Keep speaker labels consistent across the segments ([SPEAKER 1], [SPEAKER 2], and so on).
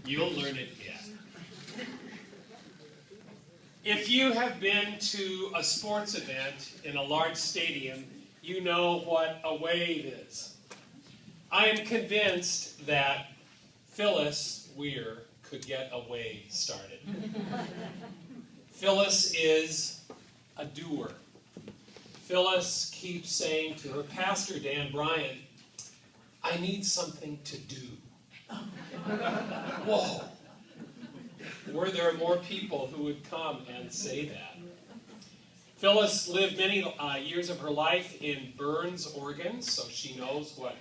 [SPEAKER 1] You'll learn it yet. If you have been to a sports event in a large stadium, you know what a wave is. I am convinced that Phyllis Weare could get a wave started. Phyllis is a doer. Phyllis keeps saying to her pastor, Dan Bryant, I need something to do. Whoa! Were there more people who would come and say that? Phyllis lived many years of her life in Burns, Oregon, so she knows what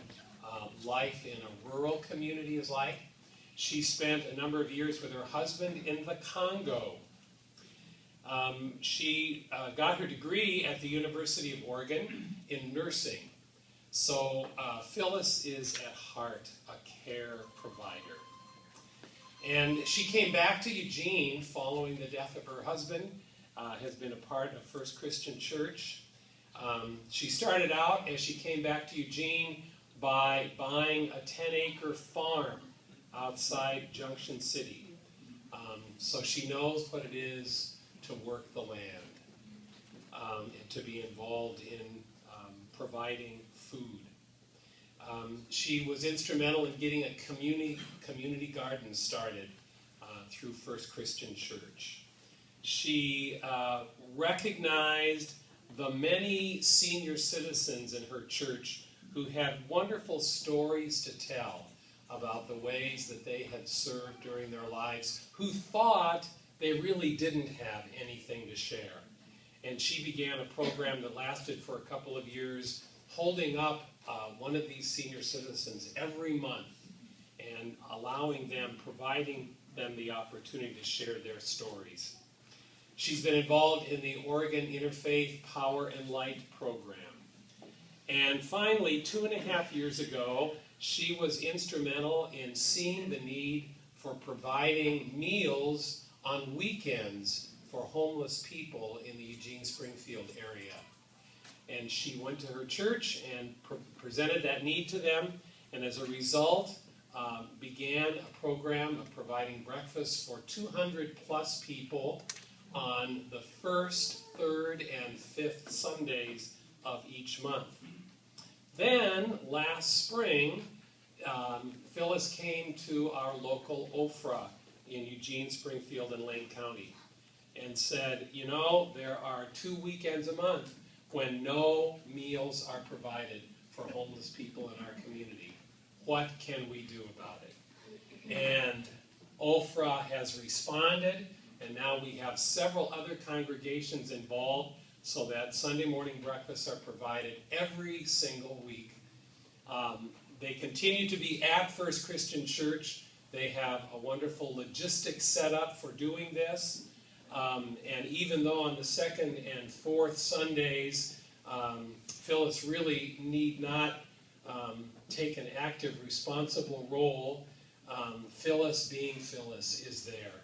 [SPEAKER 1] life in a rural community is like. She spent a number of years with her husband in the Congo. She got her degree at the University of Oregon in nursing. So Phyllis is at heart a care provider. And she came back to Eugene following the death of her husband, has been a part of First Christian Church. She started out, as she came back to Eugene, by buying a 10-acre farm outside Junction City. So she knows what it is to work the land, and to be involved in providing food. She was instrumental in getting a community garden started through First Christian Church. She recognized the many senior citizens in her church who had wonderful stories to tell about the ways that they had served during their lives, who thought they really didn't have anything to share. And she began a program that lasted for a couple of years, holding up one of these senior citizens every month and allowing them, providing them the opportunity to share their stories. She's been involved in the Oregon Interfaith Power and Light program. And finally, 2.5 years ago, she was instrumental in seeing the need for providing meals on weekends for homeless people in the Eugene-Springfield area. And she went to her church and presented that need to them, and as a result, began a program of providing breakfast for 200 plus people on the first, third, and fifth Sundays of each month. Then, last spring, Phyllis came to our local OFRA in Eugene, Springfield, and Lane County and said, you know, there are 2 weekends a month when no meals are provided for homeless people in our community. What can we do about it? And OFRA has responded, and now we have several other congregations involved so that Sunday morning breakfasts are provided every single week. They continue to be at First Christian Church. They have a wonderful logistics setup for doing this. And even though on the second and fourth Sundays, Phyllis really need not take an active, responsible role, Phyllis being Phyllis is there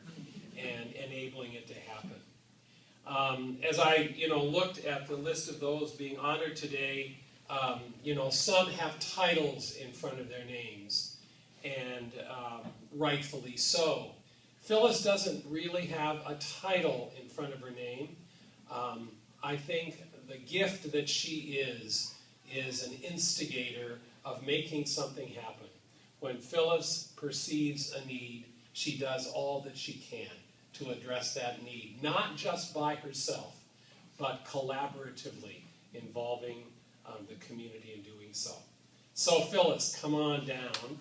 [SPEAKER 1] and enabling it to happen. As I looked at the list of those being honored today, some have titles in front of their names, and rightfully so. Phyllis doesn't really have a title in front of her name. I think the gift that she is an instigator of making something happen. When Phyllis perceives a need, she does all that she can to address that need, not just by herself, but collaboratively involving the community in doing so. So Phyllis, come on down.